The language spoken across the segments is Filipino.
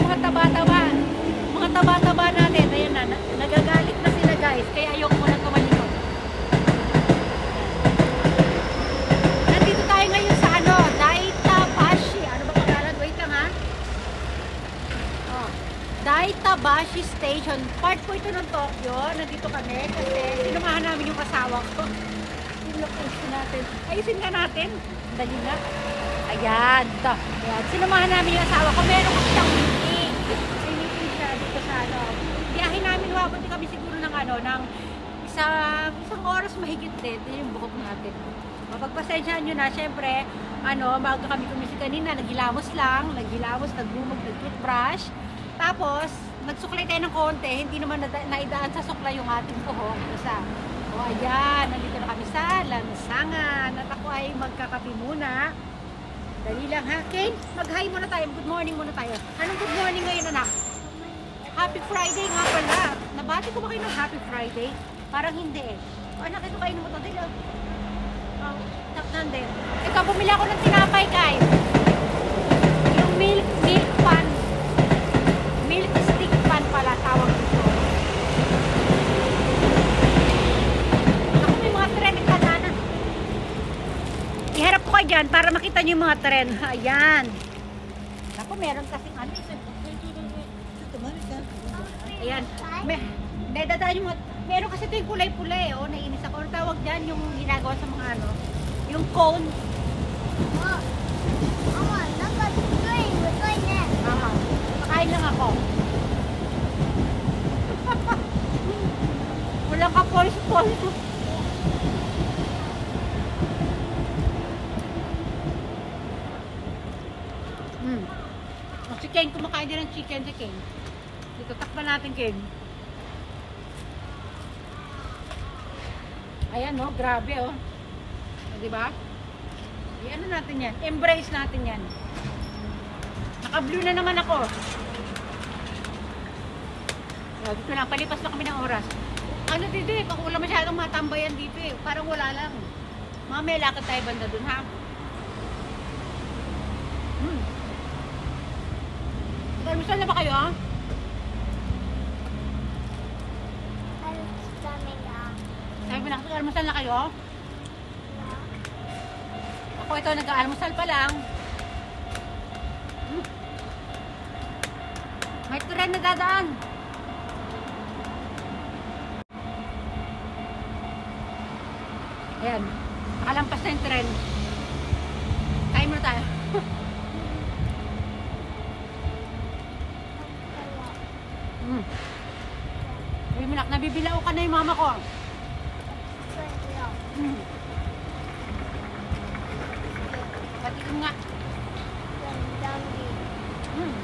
mga taba-taba. Mga taba-taba natin. Ayan na, nagagalit na sila guys. Kaya ayoko muna tumalikod. Nandito tayo ngayon sa ano, Daitabashi. Ano ba pangalan? Wait lang ha. Oh, Daitabashi Station. Part po ito ng Tokyo. Nandito kami kasi sinumahan namin yung asawa ko. Yung location natin. Ayusin nga natin. Dali nga. Ayan. Ito. Ayan. Sinumahan namin yung asawa ko. Meron ko siyang meeting. May meeting siya dito sa ano. Biyahe namin. Wabot kami siguro ng ano, ng isang oras mahigit din. Ito yung buhok natin. Mapagpasensyahan nyo na. Siyempre, ano, bago kami kumisi kanina, naghilamos lang. Naghilamos, nagbumog, nag-toothbrush. Tapos, nagsuklay tayo ng konti. Hindi naman naidaan sa sukla yung ating buhok. Isa. O, ayan. Nandito na kami sa lansangan. At ako ay magkakape muna. Dali lang ha. Kane, mag-hi muna tayo. Good morning muna tayo. Anong good morning ngayon, anak? Happy Friday nga pala. Nabati ko ba kayo ng Happy Friday? Parang hindi eh. O, anak, ito kayo mo ito. Dali lang. Oh, tap nandun. Ikaw, bumili ako ng tinapay, guys. Yung milk pan. Milk stick pan pala tawag dito. Ako may mga tren nagkadaanan. Iharap ko kayo dyan para makita nyo yung mga tren. Ayan. Ako meron kasing ano. Ayan. Dadaan yung mga... Meron kasi ito yung kulay-pulay. Oh, nainis ako. Ang tawag dyan yung ginagawa sa mga ano. Yung cone. Makain lang ako. Walang ka-polis-polis. Si Ken, kumakain din ng chicken si Ken. Dito, takpan natin Ken. Ayan no, grabe oh. Diba? Ano natin yan? Embrace natin yan. Naka-blue na naman ako. Dito lang, palipas na kami ng oras. Ano dito eh, pag wala masyadong matambayan dito eh. Parang wala lang. Mamaya lakad tayo banda dun ha. Almusal na ba kayo ha? Sabi mo nakapag-almusal na kayo? Ako ito, nag-almusal pa lang. May tren na dadaan. Ayan, nakalampas na yung tren. Kain muna tayo. Sabi mo nak, nabibilao ka na yung mama ko. Pati ko nga.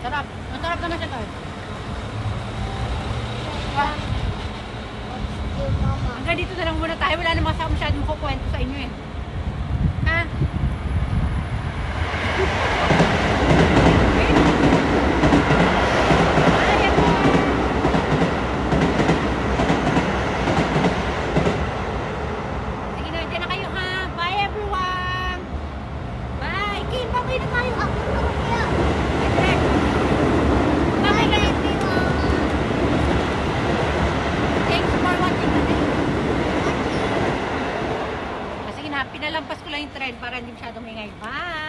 Sarap. Ang sarap naman siya guys. Hanggang dito na lang muna tayo. Wala namang masyadong makukwento sa inyo eh. Ha? Pinalampas ko lang yung trend para hindi masyadong ingay. Bye!